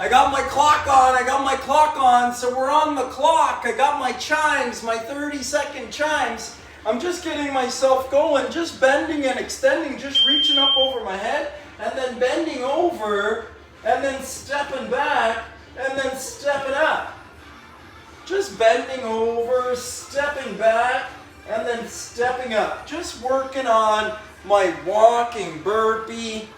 I got my clock on, so we're on the clock. I got my chimes, my 30-second chimes. I'm just getting myself going, just bending and extending, just reaching up over my head, and then bending over, and then stepping back, and then stepping up. Just bending over, stepping back, and then stepping up. Just working on my walking burpee,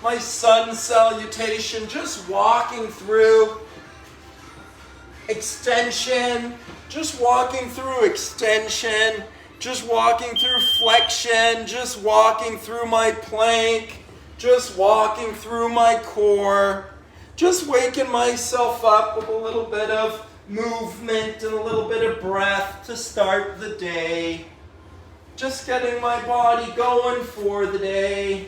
my sun salutation, just walking through extension, just walking through extension, just walking through flexion, just walking through my plank, just walking through my core, just waking myself up with a little bit of movement and a little bit of breath to start the day. Just getting my body going for the day.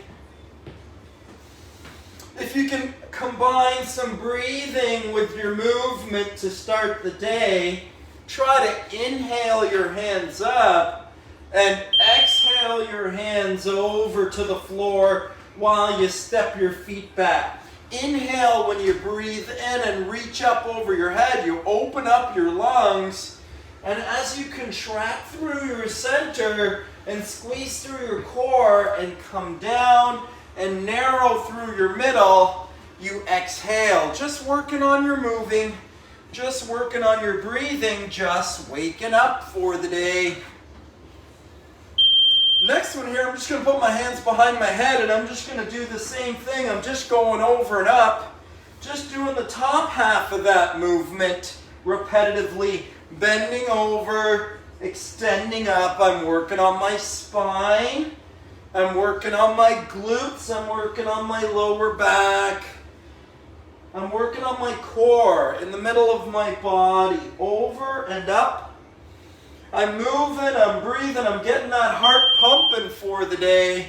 If you can combine some breathing with your movement to start the day, try to inhale your hands up and exhale your hands over to the floor while you step your feet back. Inhale when you breathe in and reach up over your head. You open up your lungs, and as you contract through your center and squeeze through your core and come down and narrow through your middle, you exhale. Just working on your moving, just working on your breathing, just waking up for the day. Next one here, I'm just going to put my hands behind my head and I'm just going to do the same thing. I'm just going over and up, just doing the top half of that movement repetitively, bending over, extending up. I'm working on my spine. I'm working on my glutes. I'm working on my lower back. I'm working on my core in the middle of my body, over and up. I'm moving, I'm breathing, I'm getting that heart pumping for the day.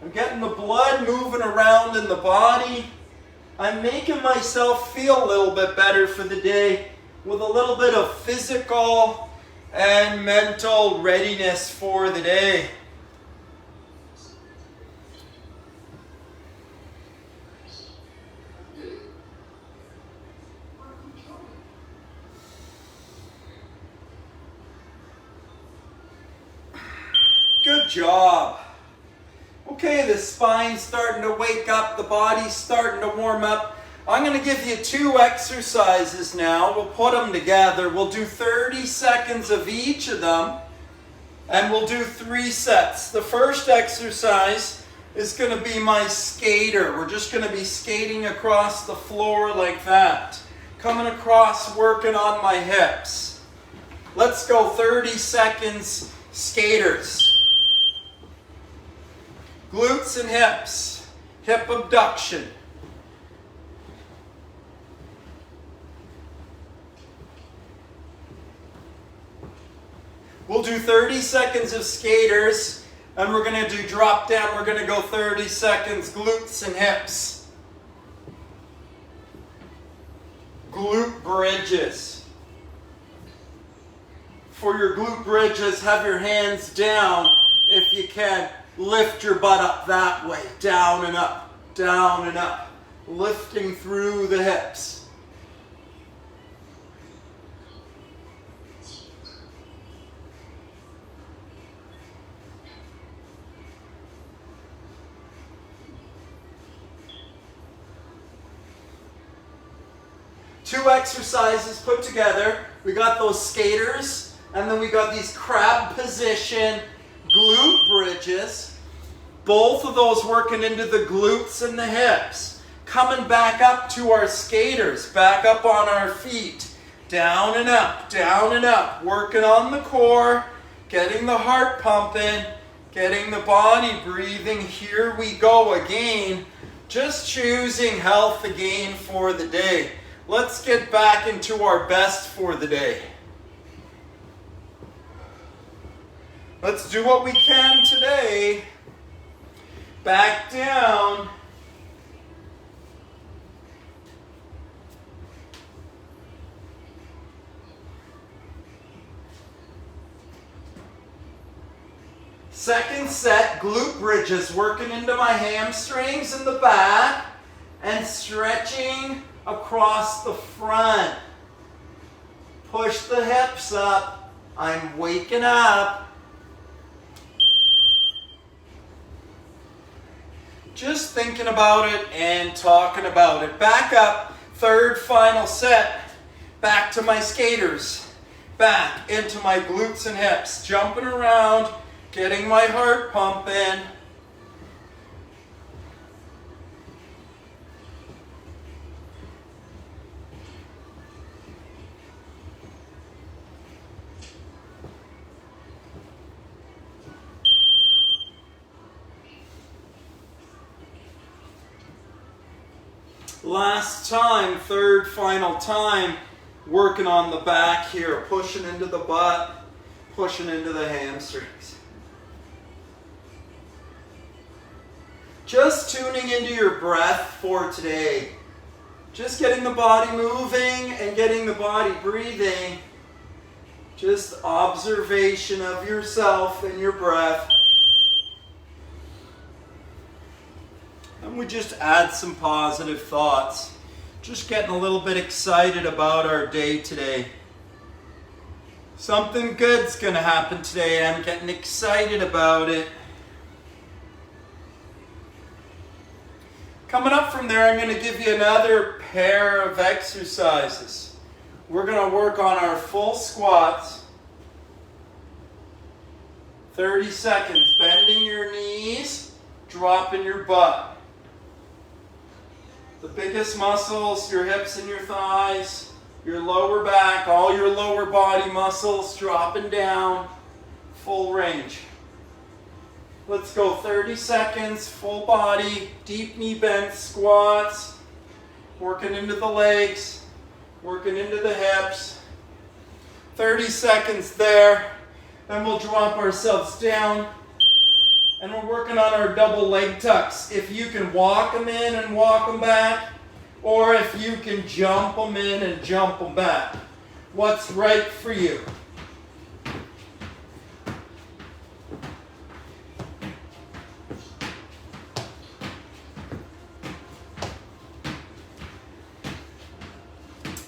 I'm getting the blood moving around in the body. I'm making myself feel a little bit better for the day with a little bit of physical and mental readiness for the day. Good job. Okay, the spine's starting to wake up, the body's starting to warm up. I'm going to give you 2 exercises now. We'll put them together. We'll do 30 seconds of each of them, and we'll do 3 sets. The first exercise is going to be my skater. We're just going to be skating across the floor like that. Coming across, working on my hips. Let's go 30 seconds, skaters. Glutes and hips, hip abduction. We'll do 30 seconds of skaters, and we're going to do drop down. We're going to go 30 seconds, glutes and hips. Glute bridges. For your glute bridges, have your hands down if you can. Lift your butt up that way, down and up, lifting through the hips. Two exercises put together. We got those skaters, and then we got these crab position glute bridges. Both of those working into the glutes and the hips. Coming back up to our skaters, back up on our feet. Down and up, working on the core, getting the heart pumping, getting the body breathing. Here we go again. Just choosing health again for the day. Let's get back into our best for the day. Let's do what we can today. Back down. Second set, glute bridges, working into my hamstrings in the back and stretching across the front. Push the hips up. I'm waking up. Just thinking about it and talking about it. Back up, third final set. Back to my skaters. Back into my glutes and hips. Jumping around, getting my heart pumping. Last time, third final time, working on the back here, pushing into the butt, pushing into the hamstrings. Just tuning into your breath for today. Just getting the body moving and getting the body breathing. Just observation of yourself and your breath. And we just add some positive thoughts. Just getting a little bit excited about our day today. Something good's gonna happen today. I'm getting excited about it. Coming up from there, I'm gonna give you another pair of exercises. We're gonna work on our full squats. 30 seconds, bending your knees, dropping your butt. The biggest muscles, your hips and your thighs, your lower back, all your lower body muscles dropping down, full range. Let's go 30 seconds, full body, deep knee bend squats, working into the legs, working into the hips. 30 seconds there, then we'll drop ourselves down. And we're working on our double leg tucks. If you can walk them in and walk them back, or if you can jump them in and jump them back. What's right for you?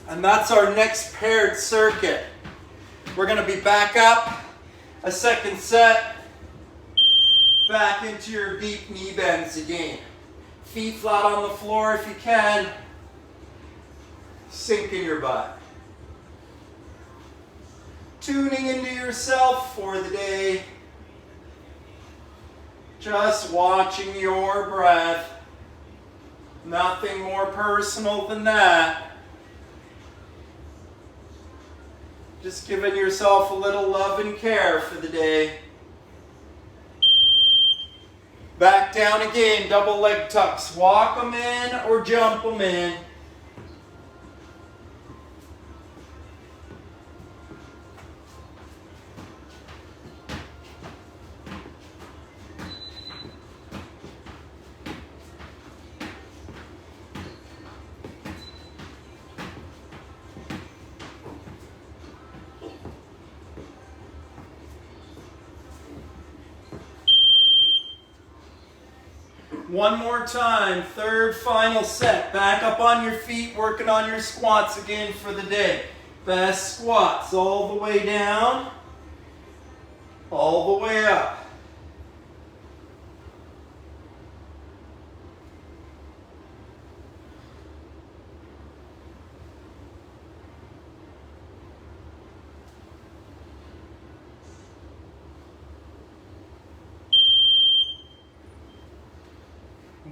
And that's our next paired circuit. We're going to be back up, a second set. Back into your deep knee bends again. Feet flat on the floor if you can. Sink in your butt. Tuning into yourself for the day. Just watching your breath. Nothing more personal than that. Just giving yourself a little love and care for the day. Back down again, double leg tucks. Walk them in or jump them in. One more time, third final set. Back up on your feet, working on your squats again for the day. Best squats all the way down, all the way up.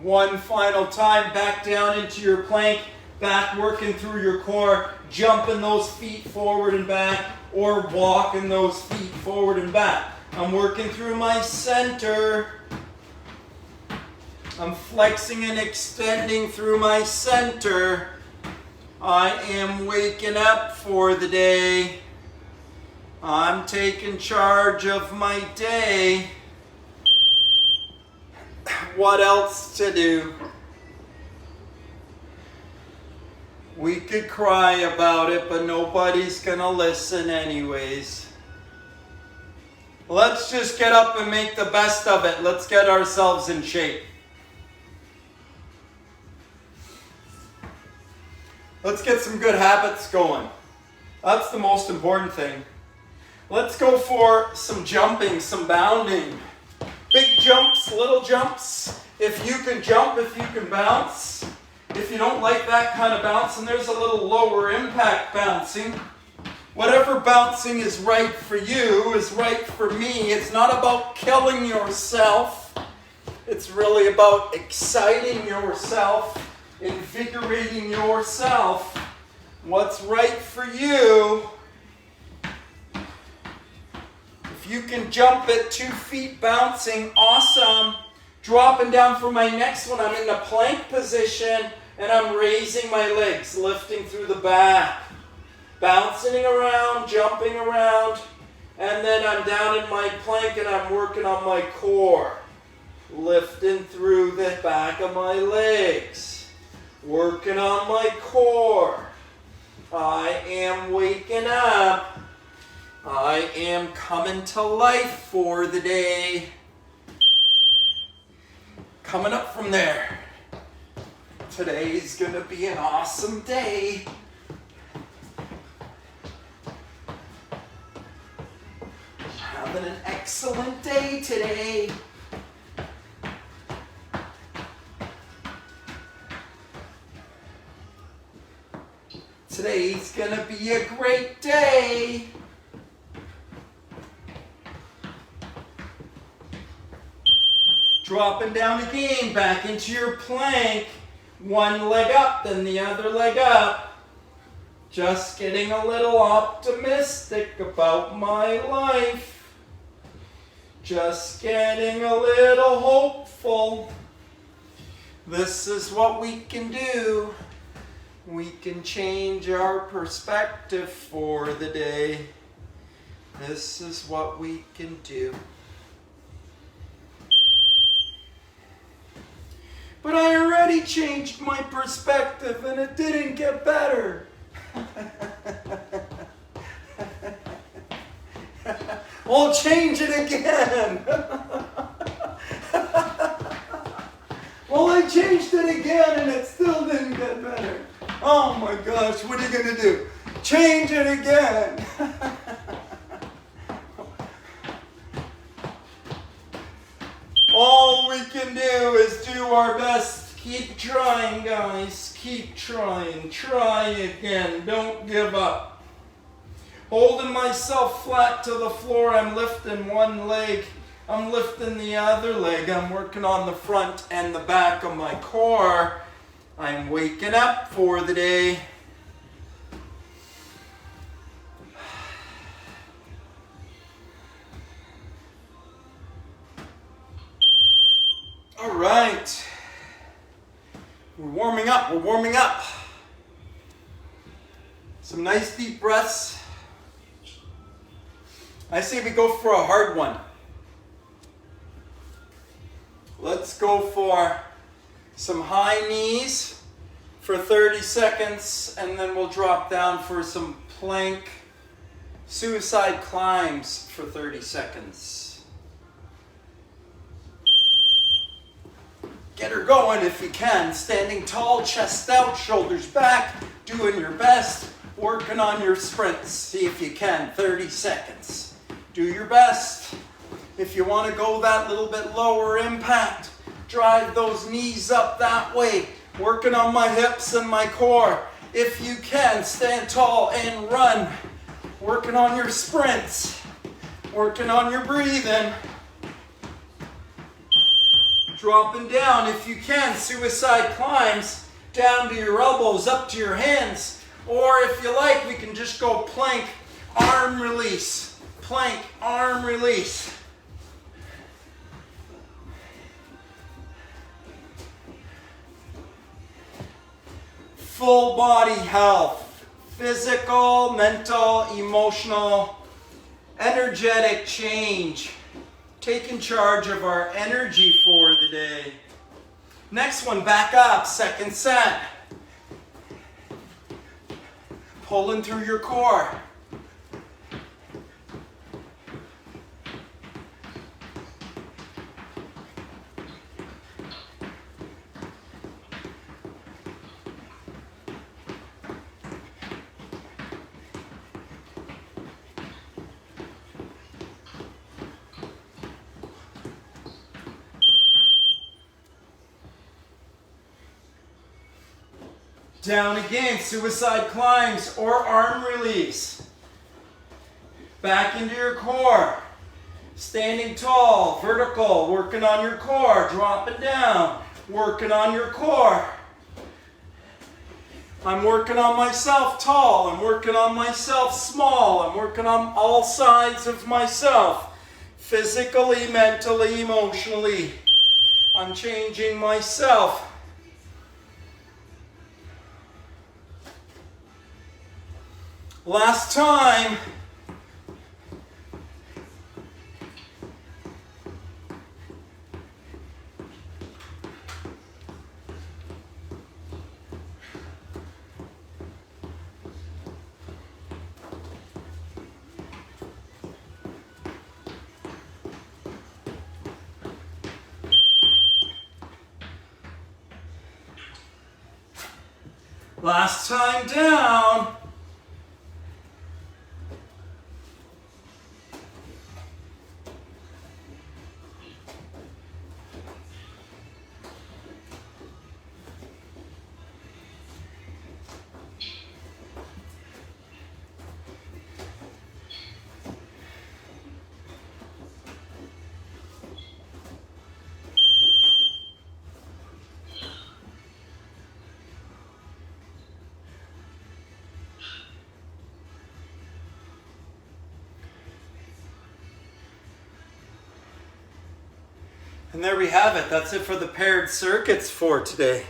One final time, back down into your plank, back working through your core, jumping those feet forward and back, or walking those feet forward and back. I'm working through my center. I'm flexing and extending through my center. I am waking up for the day. I'm taking charge of my day. What else to do? We could cry about it, but nobody's gonna listen anyways. Let's just get up and make the best of it. Let's get ourselves in shape. Let's get some good habits going. That's the most important thing. Let's go for some jumping, some bounding. Big jumps, little jumps. If you can jump, if you can bounce. If you don't like that kind of bouncing, there's a little lower impact bouncing. Whatever bouncing is right for you is right for me. It's not about killing yourself. It's really about exciting yourself, invigorating yourself. What's right for you. If you can jump at 2 feet bouncing, awesome. Dropping down for my next one, I'm in the plank position and I'm raising my legs, lifting through the back. Bouncing around, jumping around, and then I'm down in my plank and I'm working on my core. Lifting through the back of my legs. Working on my core. I am waking up. I am coming to life for the day. Coming up from there. Today's gonna be an awesome day. Having an excellent day today. Today's gonna be a great day. Dropping down again, back into your plank. One leg up, then the other leg up. Just getting a little optimistic about my life. Just getting a little hopeful. This is what we can do. We can change our perspective for the day. This is what we can do. But I already changed my perspective and it didn't get better. I'll change it again. Well, I changed it again and it still didn't get better. Oh my gosh, what are you going to do? Change it again. All we can do is do our best. Keep trying, guys. Keep trying. Try again. Don't give up. Holding myself flat to the floor. I'm lifting one leg. I'm lifting the other leg. I'm working on the front and the back of my core. I'm waking up for the day. All right. We're warming up. We're warming up. Some nice deep breaths. I say we go for a hard one. Let's go for some high knees for 30 seconds, and then we'll drop down for some plank suicide climbs for 30 seconds. Get her going if you can. Standing tall, chest out, shoulders back, doing your best, working on your sprints. See if you can, 30 seconds. Do your best. If you want to go that little bit lower impact, drive those knees up that way. Working on my hips and my core. If you can, stand tall and run. Working on your sprints. Working on your breathing. Dropping down if you can, suicide climbs, down to your elbows, up to your hands. Or if you like, we can just go plank, arm release. Plank, arm release. Full body health, physical, mental, emotional, energetic change. Taking charge of our energy for the day. Next one, back up, second set. Pulling through your core. Down again, suicide climbs or arm release. Back into your core. Standing tall, vertical, working on your core, dropping down, working on your core. I'm working on myself tall, I'm working on myself small, I'm working on all sides of myself. Physically, mentally, emotionally. I'm changing myself. Last time. Last time down. And there we have it. That's it for the paired circuits for today.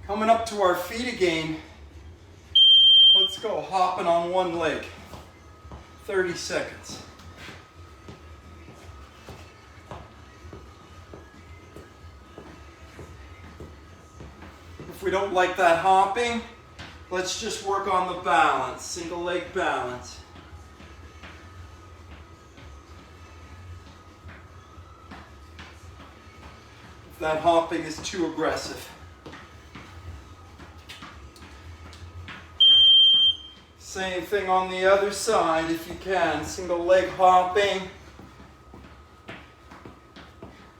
Coming up to our feet again. Let's go hopping on one leg. 30 seconds. If we don't like that hopping, let's just work on the balance, single leg balance. If that hopping is too aggressive. Same thing on the other side if you can, single leg hopping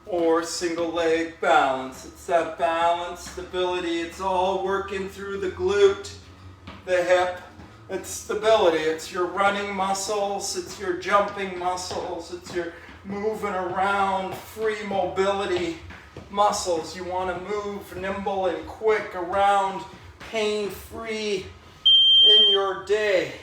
or single leg balance. It's that balance, stability, it's all working through the glute, the hip. It's stability, it's your running muscles, it's your jumping muscles, it's your moving around, free mobility muscles. You want to move nimble and quick around, pain-free in your day.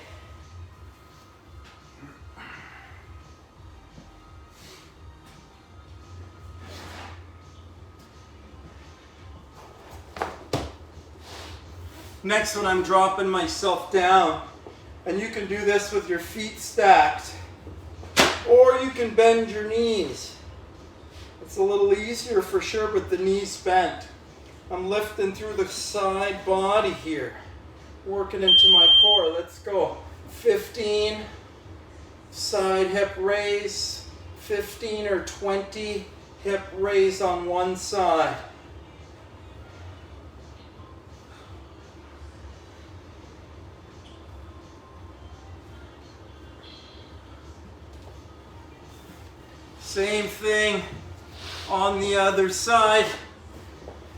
Next one, I'm dropping myself down, and you can do this with your feet stacked, or you can bend your knees. It's a little easier for sure with the knees bent. I'm lifting through the side body here, working into my core. Let's go. 15 side hip raise, 15 or 20 hip raise on one side. Same thing on the other side.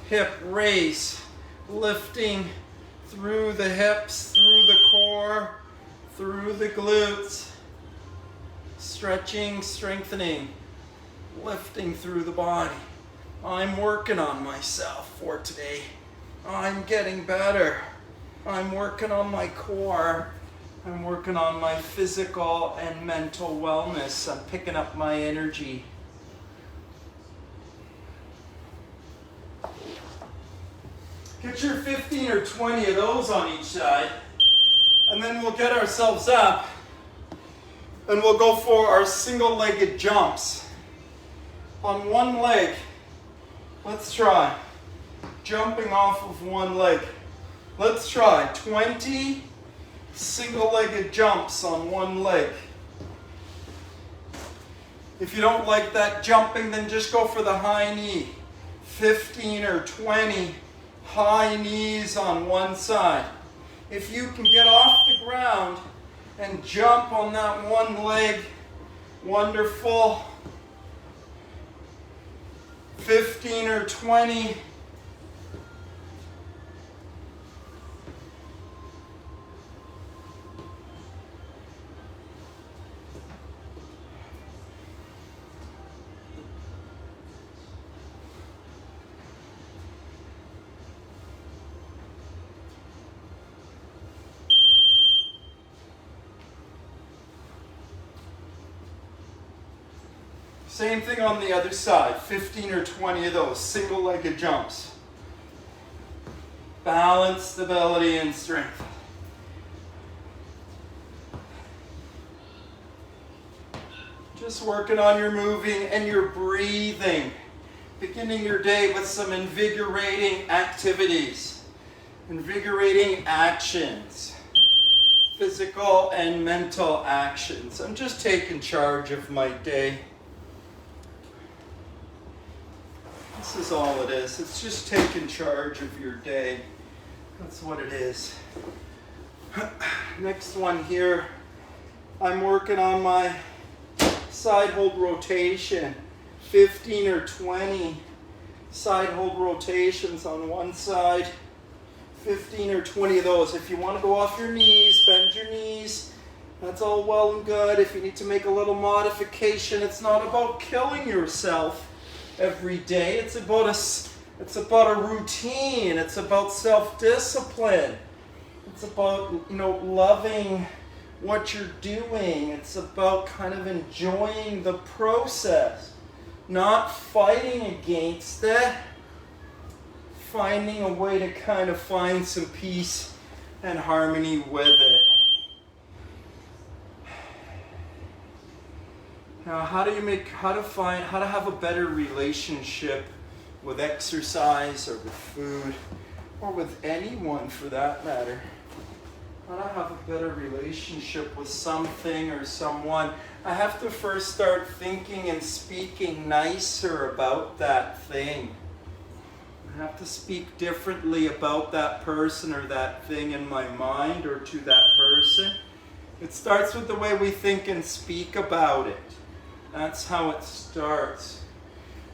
Hip raise, lifting through the hips, through the core, through the glutes. Stretching, strengthening, lifting through the body. I'm working on myself for today. I'm getting better. I'm working on my core. I'm working on my physical and mental wellness. I'm picking up my energy. Get your 15 or 20 of those on each side. And then we'll get ourselves up and we'll go for our single-legged jumps. On one leg, let's try jumping off of one leg. Let's try 20 single-legged jumps on one leg. If you don't like that jumping, then just go for the high knee. 15 or 20 high knees on one side. If you can get off the ground and jump on that one leg, Wonderful. 15 or 20. Same thing on the other side, 15 or 20 of those single-legged jumps. Balance, stability, and strength. Just working on your moving and your breathing. Beginning your day with some invigorating activities, invigorating actions, physical and mental actions. I'm just taking charge of my day. This is all it is. It's just taking charge of your day. That's what it is. Next one here. I'm working on my side hold rotation. 15 or 20 side hold rotations on one side. 15 or 20 of those. If you want to go off your knees, bend your knees. That's all well and good. If you need to make a little modification, it's not about killing yourself every day. It's about a routine. It's about self-discipline. It's about, loving what you're doing. It's about kind of enjoying the process, not fighting against it, finding a way to kind of find some peace and harmony with it. Now, how to have a better relationship with exercise or with food, or with anyone for that matter. How to have a better relationship with something or someone. I have to first start thinking and speaking nicer about that thing. I have to speak differently about that person or that thing in my mind or to that person. It starts with the way we think and speak about it. That's how it starts.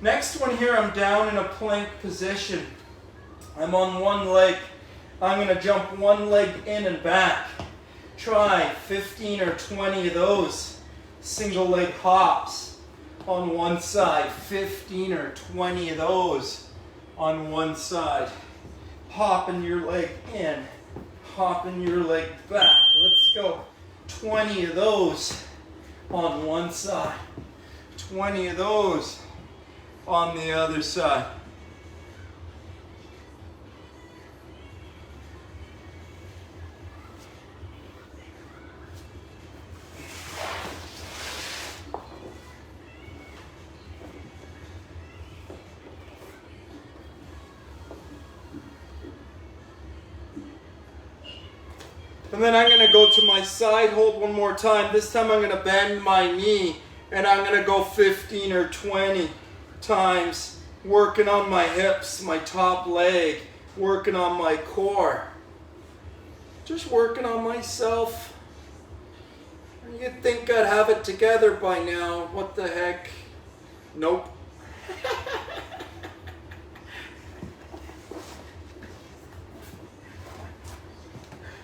Next one here, I'm down in a plank position. I'm on one leg. I'm going to jump one leg in and back. Try 15 or 20 of those single leg hops on one side. 15 or 20 of those on one side. Hopping your leg in, hopping your leg back. Let's go. 20 of those on one side. 20 of those on the other side. And then I'm going to go to my side hold one more time. This time I'm going to bend my knee and I'm going to go 15 or 20 times, working on my hips, my top leg, working on my core. Just working on myself. You'd think I'd have it together by now. What the heck? Nope.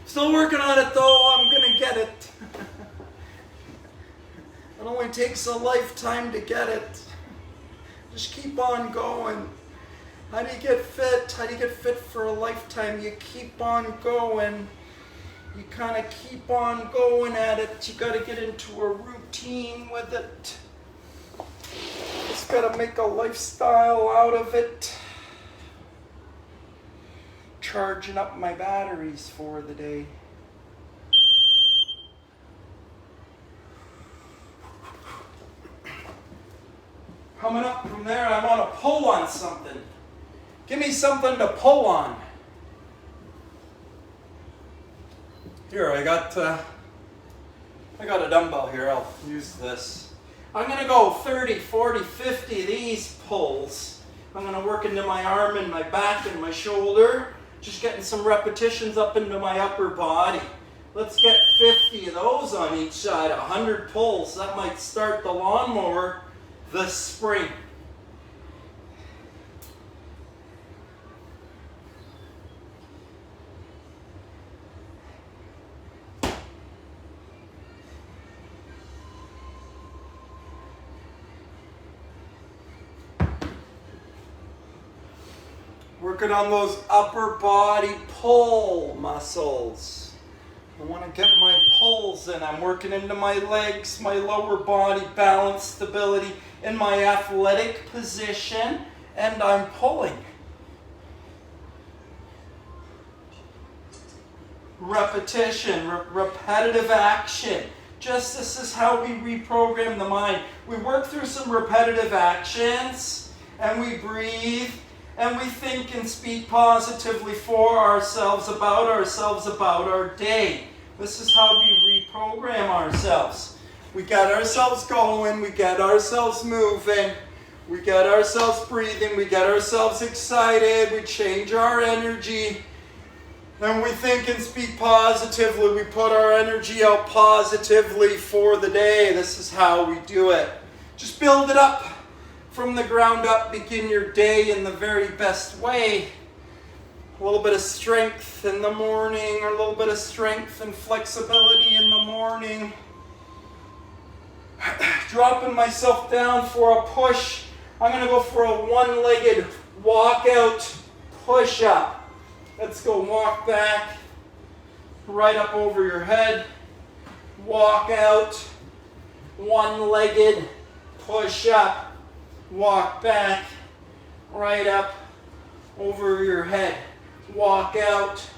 Still working on it though. I'm gonna get it. It only takes a lifetime to get it. Just keep on going. How do you get fit? How do you get fit for a lifetime? You keep on going. You kind of keep on going at it. You got to get into a routine with it. Just got to make a lifestyle out of it. Charging up my batteries for the day. Coming up from there, I want to pull on something. Give me something to pull on. Here, I got a dumbbell here. I'll use this. I'm going to go 30, 40, 50 of these pulls. I'm going to work into my arm and my back and my shoulder. Just getting some repetitions up into my upper body. Let's get 50 of those on each side, 100 pulls. That might start the lawnmower this spring. Working on those upper body pull muscles. I want to get my pulls in. I'm working into my legs, my lower body balance, stability in my athletic position, and I'm pulling. Repetition, repetitive action. Just this is how we reprogram the mind. We work through some repetitive actions, and we breathe, and we think and speak positively for ourselves, about our day. This is how we reprogram ourselves. We get ourselves going, we get ourselves moving, we get ourselves breathing, we get ourselves excited, we change our energy, and we think and speak positively. We put our energy out positively for the day. This is how we do it. Just build it up. From the ground up, begin your day in the very best way. A little bit of strength in the morning, or a little bit of strength and flexibility in the morning. Dropping myself down for a push. I'm going to go for a one-legged walkout push-up. Let's go walk back, right up over your head. Walk out, one-legged push-up. Walk back, right up over your head. Walk out,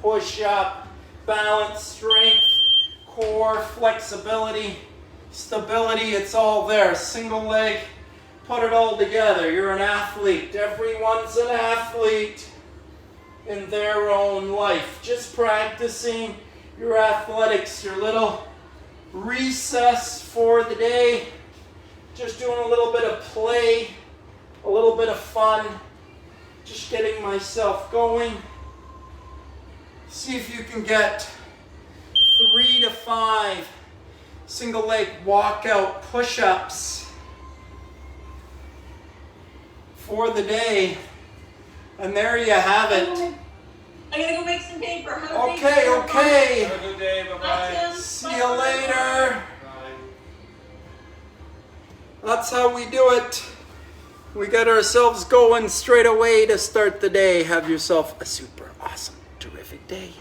push up, balance, strength, core, flexibility, stability, it's all there. Single leg, put it all together. You're an athlete. Everyone's an athlete in their own life. Just practicing your athletics, your little recess for the day. Just doing a little bit of play, a little bit of fun, just getting myself going. See if you can get 3 to 5 single leg walkout push-ups for the day. And there you have it. I gotta go make some paper. Okay. Have a good day. Bye-bye. See you later. That's how we do it. We get ourselves going straight away to start the day. Have yourself a super awesome, terrific day.